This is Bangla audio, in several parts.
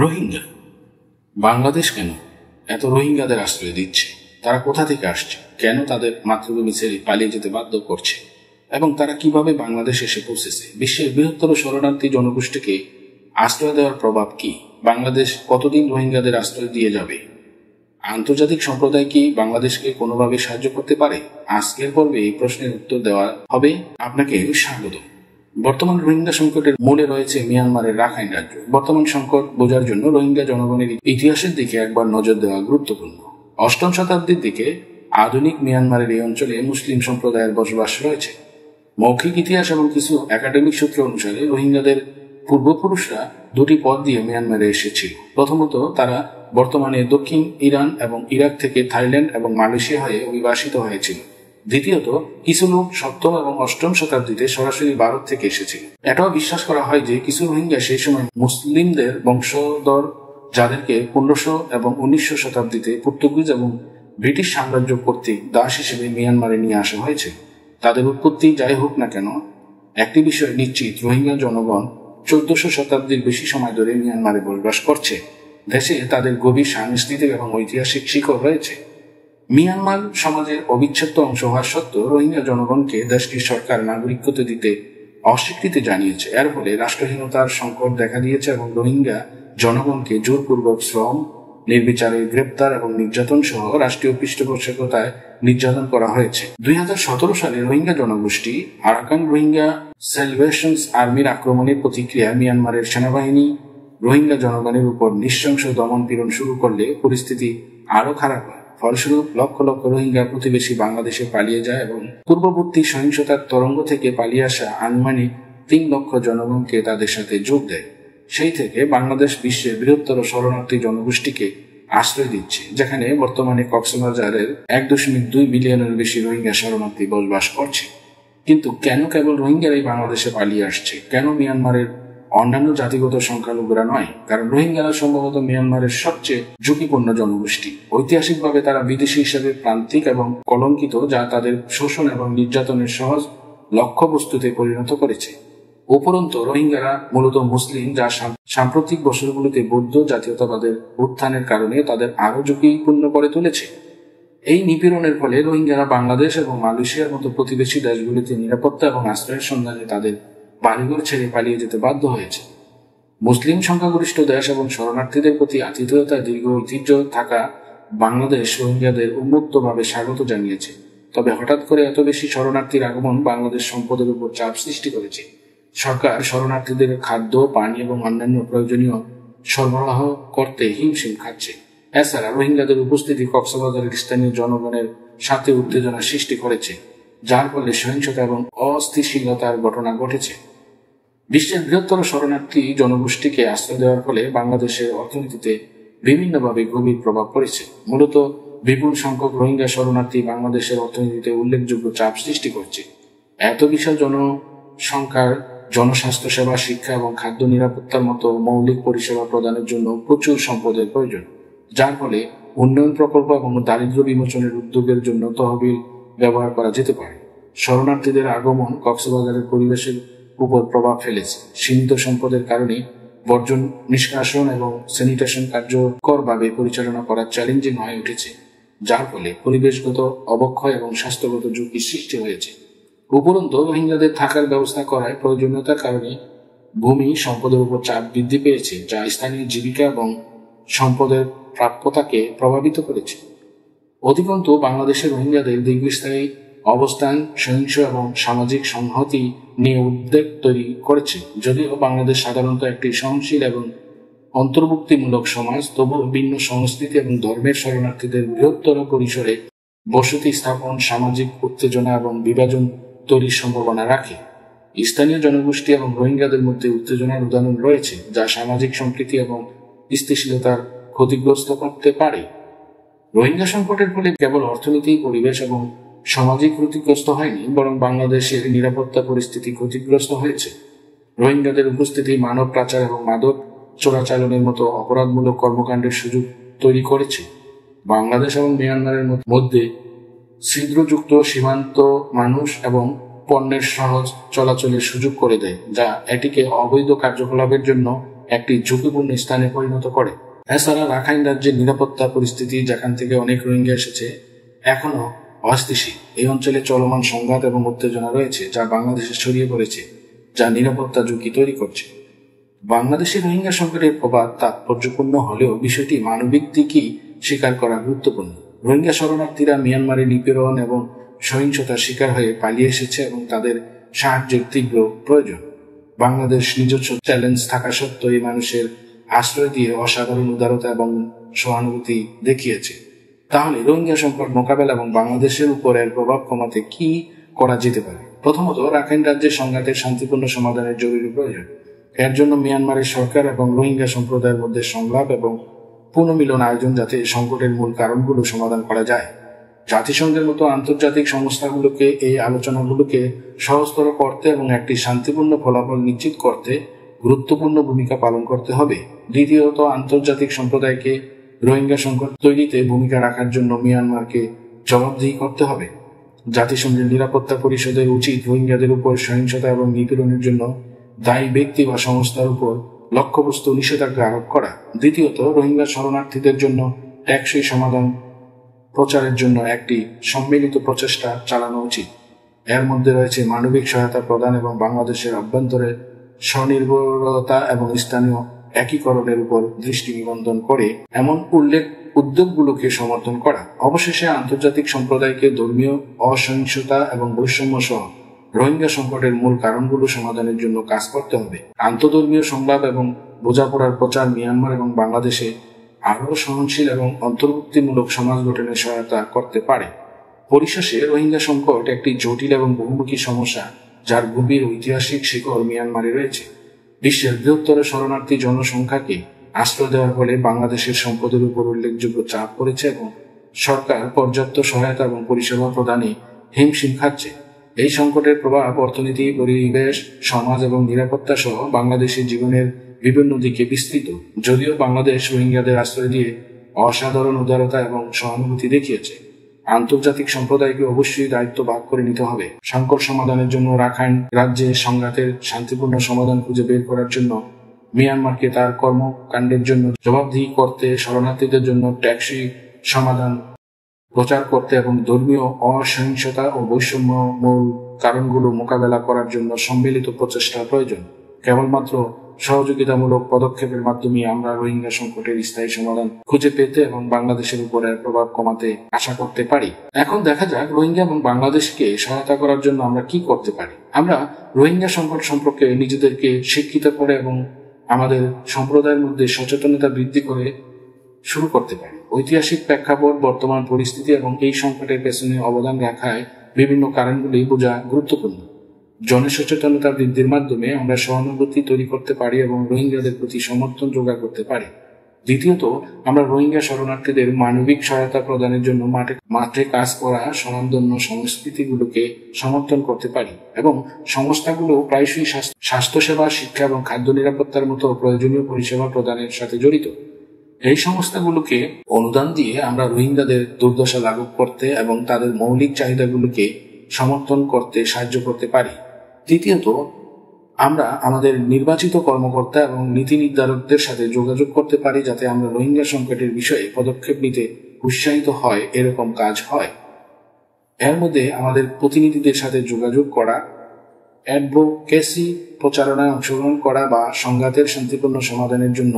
রোহিঙ্গা বাংলাদেশ কেন এত রোহিঙ্গাদের আশ্রয় দিচ্ছে? তারা কোথা থেকে আসছে? কেন তাদের মাতৃভূমি ছেড়ে পালিয়ে যেতে বাধ্য করছে? এবং তারা কিভাবে বাংলাদেশ এসে পৌঁছেছে? বিশ্বের বৃহত্তর শরণার্থী জনগোষ্ঠীকে আশ্রয় দেওয়ার প্রভাব কি? বাংলাদেশ কতদিন রোহিঙ্গাদের আশ্রয় দিয়ে যাবে? আন্তর্জাতিক সম্প্রদায় কি বাংলাদেশকে কোনোভাবে সাহায্য করতে পারে? আজকের পর্বে এই প্রশ্নের উত্তর দেওয়া হবে। আপনাকে স্বাগত। বর্তমান রোহিঙ্গা সংকটের মূলে রয়েছে মিয়ানমারের রাখাইন রাজ্য। বর্তমান সংকট বোঝার জন্য রোহিঙ্গা জনগণের ইতিহাসের দিকে একবার নজর দেওয়া গুরুত্বপূর্ণ। অষ্টম শতাব্দীর দিকে আধুনিক মিয়ানমারের এই অঞ্চলে মুসলিম সম্প্রদায়ের বসবাস রয়েছে। মৌখিক ইতিহাস এবং কিছু একাডেমিক সূত্র অনুসারে রোহিঙ্গাদের পূর্বপুরুষরা দুটি পথ দিয়ে মিয়ানমারে এসেছিল। প্রথমত, তারা বর্তমানে দক্ষিণ ইরান এবং ইরাক থেকে থাইল্যান্ড এবং মালয়েশিয়া হয়ে অভিবাসিত হয়েছিল। দ্বিতীয়ত, কিছু লোক সপ্তম এবং অষ্টম শতাব্দীতে সরাসরি ভারত থেকে এসেছিল। এটাও বিশ্বাস করা হয় যে কিছু রোহিঙ্গা সেই সময় মুসলিমদের বংশধর, যাদেরকে 1500 এবং 1900 শতাব্দীতে পর্তুগিজ এবং ব্রিটিশ সাম্রাজ্য কর্তৃক দাস হিসেবে মিয়ানমারে নিয়ে আসা হয়েছে। তাদের উৎপত্তি যাই হোক না কেন, একটি বিষয় নিশ্চিত, রোহিঙ্গা জনগণ 1400 শতাব্দীর বেশি সময় ধরে মিয়ানমারে বসবাস করছে। দেশে তাদের গভীর সাংস্কৃতিক এবং ঐতিহাসিক শিকড় রয়েছে। মিয়ানমার সমাজের অবিচ্ছেদ্য অংশ হওয়া সত্ত্বেও রোহিঙ্গা জনগণকে দেশটির সরকার নাগরিকত্ব দিতে অস্বীকৃতি জানিয়েছে। এর ফলে রাষ্ট্রহীনতার সংকট দেখা দিয়েছে এবং রোহিঙ্গা জনগণকে জোরপূর্বক শ্রম, নির্বিচারে গ্রেপ্তার এবং নির্যাতন সহ রাষ্ট্রীয় পৃষ্ঠপোষকতায় নির্যাতন করা হয়েছে। 2017 সালে রোহিঙ্গা জনগোষ্ঠী আরাকান রোহিঙ্গা স্যালভেশন আর্মির আক্রমণের প্রতিক্রিয়া মিয়ানমারের সেনাবাহিনী রোহিঙ্গা জনগণের উপর নৃশংস দমন পীড়ন শুরু করলে পরিস্থিতি আরো খারাপ হয়। ফলস্বরূপ লক্ষ লক্ষ রোহিঙ্গা প্রতিবেশী বাংলাদেশে পালিয়ে যায় এবং পূর্ববর্তী সহিংসতার তরঙ্গ থেকে পালিয়ে আসা আনুমানিক 3 লক্ষ জনগণকে তাদের সাথে যোগ দেয়। সেই থেকে বাংলাদেশ বিশ্বের বৃহত্তর শরণার্থী জনগোষ্ঠীকে আশ্রয় দিচ্ছে, যেখানে বর্তমানে কক্সবাজারের 1.2 বিলিয়নের বেশি রোহিঙ্গা শরণার্থী বসবাস করছে। কিন্তু কেন কেবল রোহিঙ্গারাই বাংলাদেশে পালিয়ে আসছে? কেন মিয়ানমারের অন্যান্য জাতিগত সংখ্যালঘুরা নয়? কারণ রোহিঙ্গারা সম্ভবত মিয়ানমারের সবচেয়ে ঝুঁকিপূর্ণ জনগোষ্ঠী। ঐতিহাসিকভাবে তারা বিদেশি হিসেবে প্রান্তিক এবং কলঙ্কিত, যা তাদের শোষণ এবং নির্যাতনের সহজ লক্ষ্যবস্তুতে পরিণত করেছে। উপরন্তু রোহিঙ্গারা মূলত মুসলিম, যা সাম্প্রতিক বছরগুলোতে বৌদ্ধ জাতীয়তাবাদের উত্থানের কারণে তাদের আরো ঝুঁকিপূর্ণ করে তুলেছে। এই নিপীড়নের ফলে রোহিঙ্গারা বাংলাদেশ এবং মালয়েশিয়ার মতো প্রতিবেশী দেশগুলিতে নিরাপত্তা এবং আশ্রয়ের সন্ধানে তাদের বাড়িঘর ছেড়ে পালিয়ে যেতে বাধ্য হয়েছে। মুসলিম সংখ্যাগরিষ্ঠ দেশ এবং শরণার্থীদের প্রতি আতিথেয়তার দীর্ঘ ঐতিহ্য থাকা বাংলাদেশ রোহিঙ্গাদের উন্মুক্তভাবে স্বাগত জানিয়েছে। তবে হঠাৎ করে এত বেশি শরণার্থীর আগমন বাংলাদেশ সম্পদের উপর চাপ সৃষ্টি করেছে। সরকার শরণার্থীদের খাদ্য, পানি এবং অন্যান্য প্রয়োজনীয় সরবরাহ করতে হিমশিম খাচ্ছে। এছাড়া রোহিঙ্গাদের উপস্থিতি কক্সবাজারের স্থানীয় জনগণের সাথে উত্তেজনা সৃষ্টি করেছে, যার ফলে সহিংসতা এবং অস্থিতিশীলতার ঘটনা ঘটেছে। বিশ্বের বৃহত্তর শরণার্থী জনগোষ্ঠীকে আশ্রয় দেওয়ার ফলে বাংলাদেশের অর্থনীতিতে বিভিন্নভাবে গভীর প্রভাব পড়েছে। মূলত বিপুল সংখ্যক রোহিঙ্গা শরণার্থী বাংলাদেশের অর্থনীতিতে উল্লেখযোগ্য চাপ সৃষ্টি করছে। এত বিশাল জনসংখ্যার জনস্বাস্থ্য সেবা, শিক্ষা এবং খাদ্য নিরাপত্তার মতো মৌলিক পরিষেবা প্রদানের জন্য প্রচুর সম্পদের প্রয়োজন, যার ফলে উন্নয়ন প্রকল্প এবং দারিদ্র্য বিমোচনের উদ্যোগের জন্য তহবিল ব্যবহার করা যেতে পারে। শরণার্থীদের আগমন কক্সবাজারের পরিবেশের উপর প্রভাব ফেলেছে। সীমিত সম্পদের কারণে বর্জন নিষ্কাশন এবং স্যানিটেশন কার্যকরভাবে পরিচালনা করা চ্যালেঞ্জিং হয়ে উঠেছে, যার ফলে পরিবেশগত অবক্ষয় এবং স্বাস্থ্যগত ঝুঁকি সৃষ্টি হয়েছে। উপরন্তু রোহিঙ্গাদের থাকার ব্যবস্থা করায় প্রয়োজনীয়তার কারণে ভূমি সম্পদের উপর চাপ বৃদ্ধি পেয়েছে, যা স্থানীয় জীবিকা এবং সম্পদের প্রাপ্যতাকে প্রভাবিত করেছে। অধিকন্তু বাংলাদেশের রোহিঙ্গাদের দীর্ঘস্থায়ী অবস্থান সহিংস এবং সামাজিক সংহতি নিয়ে উদ্বেগ তৈরি করেছে। যদিও বাংলাদেশ সাধারণত একটি সহনশীল এবং অন্তর্ভুক্তিমূলক সমাজ, তবুও ভিন্ন সংস্কৃতি এবং ধর্মের শরণার্থীদের বৃহত্তর পরিসরে বসতি স্থাপন সামাজিক উত্তেজনা এবং বিভাজন তৈরির সম্ভাবনা রাখে। স্থানীয় জনগোষ্ঠী এবং রোহিঙ্গাদের মধ্যে উত্তেজনার উদাহরণ রয়েছে, যা সামাজিক সম্প্রীতি এবং স্থিতিশীলতার ক্ষতিগ্রস্ত করতে পারে। রোহিঙ্গা সংকটের ফলে কেবল অর্থনীতি, পরিবেশ এবং সামাজিক ক্ষতিগ্রস্ত হয়নি, বরং বাংলাদেশের নিরাপত্তা পরিস্থিতি ক্ষতিগ্রস্ত হয়েছে। রোহিঙ্গাদের উপস্থিতি মানব পাচার এবং মাদক চোরাচালানের মতো অপরাধমূলক কর্মকাণ্ডের সুযোগ তৈরি করেছে। বাংলাদেশ এবং মিয়ানমারের মধ্যে ছিদ্রযুক্ত সীমান্ত মানুষ এবং পণ্যের সহজ চলাচলের সুযোগ করে দেয়, যা এটিকে অবৈধ কার্যকলাপের জন্য একটি ঝুঁকিপূর্ণ স্থানে পরিণত করে। এছাড়া রাখাইন রাজ্যের নিরাপত্তা পরিস্থিতি, যেখান থেকে অনেক রোহিঙ্গা এসেছে, এখনো অস্থিতিশীল। এই অঞ্চলে চলমান সংঘাত এবং উত্তেজনা রয়েছে, যা বাংলাদেশে ছড়িয়ে পড়েছে, যা নিরাপত্তা ঝুঁকি তৈরি করছে। বাংলাদেশের রোহিঙ্গা সংকটের প্রভাব তাৎপর্যপূর্ণ হলেও বিষয়টি মানবিক দিকই স্বীকার করা গুরুত্বপূর্ণ। রোহিঙ্গা শরণার্থীরা মিয়ানমারে নিপীড়ন এবং সহিংসতার শিকার হয়ে পালিয়ে এসেছে এবং তাদের সাহায্যের তীব্র প্রয়োজন। বাংলাদেশ নিজস্ব চ্যালেঞ্জ থাকা সত্ত্বেও এই মানুষের আশ্রয় দিয়ে অসাধারণ উদারতা এবং সহানুভূতি দেখিয়েছে। তাহলে রোহিঙ্গা সংকট মোকাবেলা এবং বাংলাদেশের উপর এর প্রভাব কমাতে কি করা যেতে পারে? প্রথমত, রাখাইন রাজ্যের সংঘাতের শান্তিপূর্ণ সমাধানের জরুরি প্রয়োজন। এর জন্য মিয়ানমারের সরকার এবং রোহিঙ্গা সম্প্রদায়ের মধ্যে সংলাপ এবং পুনর্মিলন আয়োজন, যাতে সংকটের মূল কারণগুলো সমাধান করা যায়। জাতিসংঘের মতো আন্তর্জাতিক সংস্থাগুলোকে এই আলোচনাগুলোকে সহজতর করতে এবং একটি শান্তিপূর্ণ ফলাফল নিশ্চিত করতে গুরুত্বপূর্ণ ভূমিকা পালন করতে হবে। দ্বিতীয়ত, আন্তর্জাতিক সম্প্রদায়কে রোহিঙ্গা সংকট তৈরিতে ভূমিকা রাখার জন্য মিয়ানমারকে জবাবদিহি করতে হবে। জাতিসংঘের নিরাপত্তা পরিষদের উচিত রোহিঙ্গাদের উপর সহিংসতা এবং নিপীড়নের জন্য দায়ী ব্যক্তি বা সংস্থার উপর লক্ষ্যবস্তু নিষেধাজ্ঞা আরোপ করা। দ্বিতীয়ত, রোহিঙ্গা শরণার্থীদের জন্য টেকসই সমাধান প্রচারের জন্য একটি সম্মিলিত প্রচেষ্টা চালানো উচিত। এর মধ্যে রয়েছে মানবিক সহায়তা প্রদান এবং বাংলাদেশের অভ্যন্তরে স্বনির্ভরতা এবং স্থানীয় একীকরণের উপর দৃষ্টি নিবন্ধন করে এমন উদ্যোগগুলোকে সমর্থন করা। অবশেষে আন্তর্জাতিক সম্প্রদায়কে ধর্মীয় অসহিংসতা এবং বৈষম্য সহ রোহিঙ্গা সংকটের মূল কারণগুলো সমাধানের জন্য কাজ করতে হবে। আন্তঃধর্মীয় সংলাপ এবং বোঝাপড়ার প্রচার মিয়ানমার এবং বাংলাদেশে আরও সহনশীল এবং অন্তর্ভুক্তিমূলক সমাজ গঠনে সহায়তা করতে পারে। পরিশেষে, রোহিঙ্গা সংকট একটি জটিল এবং বহুমুখী সমস্যা, যার গভীর ঐতিহাসিক শিকড় মিয়ানমারে রয়েছে। বিশ্বের বৃহত্তর শরণার্থী জনসংখ্যাকে আশ্রয় দেওয়ার ফলে বাংলাদেশের সম্পদের উপর উল্লেখযোগ্য চাপ পড়েছে এবং সরকার পর্যাপ্ত সহায়তা এবং পরিষেবা প্রদানে হিমশিম খাচ্ছে। এই সংকটের প্রভাব অর্থনীতি, পরিবেশ, সমাজ এবং নিরাপত্তা সহ বাংলাদেশের জীবনের বিভিন্ন দিকে বিস্তৃত। যদিও বাংলাদেশ রোহিঙ্গাদের আশ্রয় দিয়ে অসাধারণ উদারতা এবং সহানুভূতি দেখিয়েছে, আন্তর্জাতিক সম্প্রদায়কে অবশ্যই দায়িত্ব ভাগ করে নিতে হবে। সংকট সমাধানের জন্য রাখাইন রাজ্যে সংঘাতের শান্তিপূর্ণ সমাধান খুঁজে বের করার জন্য মিয়ানমারকে তার কর্মকাণ্ডের জন্য জবাবদিহি করতে, শরণার্থীদের জন্য টেকসই সমাধান প্রচার করতে এবং ধর্মীয় অসহিংসতা ও বৈষম্য মূল কারণগুলো মোকাবেলা করার জন্য সম্মিলিত প্রচেষ্টা প্রয়োজন। কেবলমাত্র সহযোগিতামূলক পদক্ষেপের মাধ্যমে আমরা রোহিঙ্গা সংকটের স্থায়ী সমাধান খুঁজে পেতে এবং বাংলাদেশের উপর এর প্রভাব কমাতে আশা করতে পারি। এখন দেখা যাক রোহিঙ্গা এবং বাংলাদেশকে সহায়তা করার জন্য আমরা কি করতে পারি। আমরা রোহিঙ্গা সংকট সম্পর্কে নিজেদেরকে শিক্ষিত করে এবং আমাদের সম্প্রদায়ের মধ্যে সচেতনতা বৃদ্ধি করে শুরু করতে পারি। ঐতিহাসিক প্রেক্ষাপট, বর্তমান পরিস্থিতি এবং এই সংকটের পেছনে অবদান রাখায় বিভিন্ন কারণগুলি বোঝা গুরুত্বপূর্ণ। জনসচেতনতা বৃদ্ধির মাধ্যমে আমরা সহানুভূতি তৈরি করতে পারি এবং রোহিঙ্গাদের প্রতি সমর্থন জোগাড় করতে পারি। দ্বিতীয়ত, আমরা রোহিঙ্গা শরণার্থীদের মানবিক সহায়তা প্রদানের জন্য মাঠে কাজ করা স্বনামধন্য সংস্কৃতিগুলোকে সমর্থন করতে পারি এবং সংস্থাগুলো প্রায়শই স্বাস্থ্যসেবা, শিক্ষা এবং খাদ্য নিরাপত্তার মতো প্রয়োজনীয় পরিষেবা প্রদানের সাথে জড়িত। এই সংস্থাগুলোকে অনুদান দিয়ে আমরা রোহিঙ্গাদের দুর্দশা লাঘব করতে এবং তাদের মৌলিক চাহিদাগুলোকে সমর্থন করতে সাহায্য করতে পারি। তৃতীয়ত, আমরা আমাদের নির্বাচিত কর্মকর্তা এবং নীতি নির্ধারকদের সাথে যোগাযোগ করতে পারি, যাতে আমরা রোহিঙ্গা সংকটের বিষয়ে পদক্ষেপ নিতে উৎসাহিত হয় এরকম কাজ হয়। এর মধ্যে আমাদের প্রতিনিধিদের সাথে যোগাযোগ করা, অ্যাডভোকেসি প্রচারণায় অংশগ্রহণ করা বা সংঘাতের শান্তিপূর্ণ সমাধানের জন্য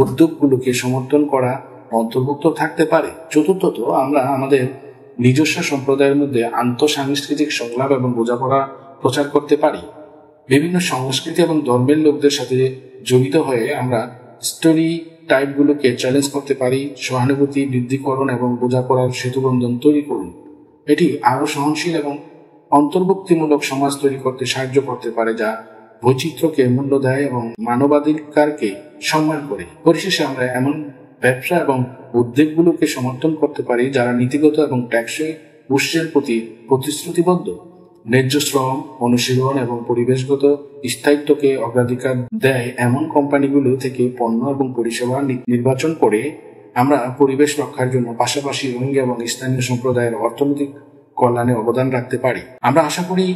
উদ্যোগগুলোকে সমর্থন করা অন্তর্ভুক্ত থাকতে পারে। চতুর্থত, আমরা আমাদের নিজস্ব সম্প্রদায়ের মধ্যে আন্তঃসাংস্কৃতিক সংলাপ এবং বোঝাপড়া প্রচার করতে পারি। বিভিন্ন সংস্কৃতি এবং ধর্মের লোকদের সাথে জড়িত হয়ে আমরা স্টোরি টাইপগুলোকে চ্যালেঞ্জ করতে পারি। সহানুভূতি বৃদ্ধিকরণ এবং বোঝাপড়ার সেতুবন্ধন তৈরি করুন। এটি আরও সহনশীল এবং অন্তর্ভুক্তিমূলক সমাজ তৈরি করতে সাহায্য করতে পারে, যা বৈচিত্র্যকে মূল্য দেয় এবং মানবাধিকারকে সম্মান করে। পরিশেষে আমরা এমন ব্যবসা এবং উদ্যোগগুলোকে সমর্থন করতে পারি যারা নীতিগত এবং টেকসই উৎসের প্রতি প্রতিশ্রুতিবদ্ধ। ন্যায্য শ্রম, অনুশীলন এবং পরিবেশগত স্থায়িত্বকে অগ্রাধিকার দেয় এমন কোম্পানিগুলো থেকে পণ্য এবং পরিষেবা নির্বাচন করে আমরা পরিবেশ রক্ষার জন্য পাশাপাশি রোহিঙ্গা এবং স্থানীয় সম্প্রদায়ের অর্থনৈতিক কল্যাণে অবদান রাখতে পারি। আমরা আশা করি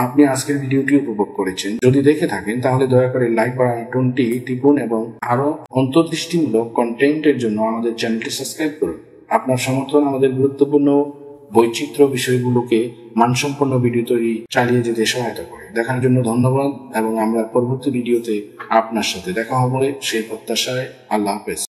আপনি আজকের ভিডিওটি উপভোগ করেছেন। যদি দেখে থাকেন তাহলে দয়া করে লাইক বাটনটি টিপুন এবং আরো অন্তর্দৃষ্টিমূলক কন্টেন্টের জন্য আমাদের চ্যানেলটি সাবস্ক্রাইব করুন। আপনার সমর্থন আমাদের গুরুত্বপূর্ণ বৈচিত্র্য বিষয়গুলোকে মানসম্পন্ন ভিডিও তৈরি চালিয়ে যেতে সহায়তা করে। দেখার জন্য ধন্যবাদ এবং আমরা পরবর্তী ভিডিওতে আপনার সাথে দেখা হবে সেই প্রত্যাশায়। আল্লাহ হাফেজ।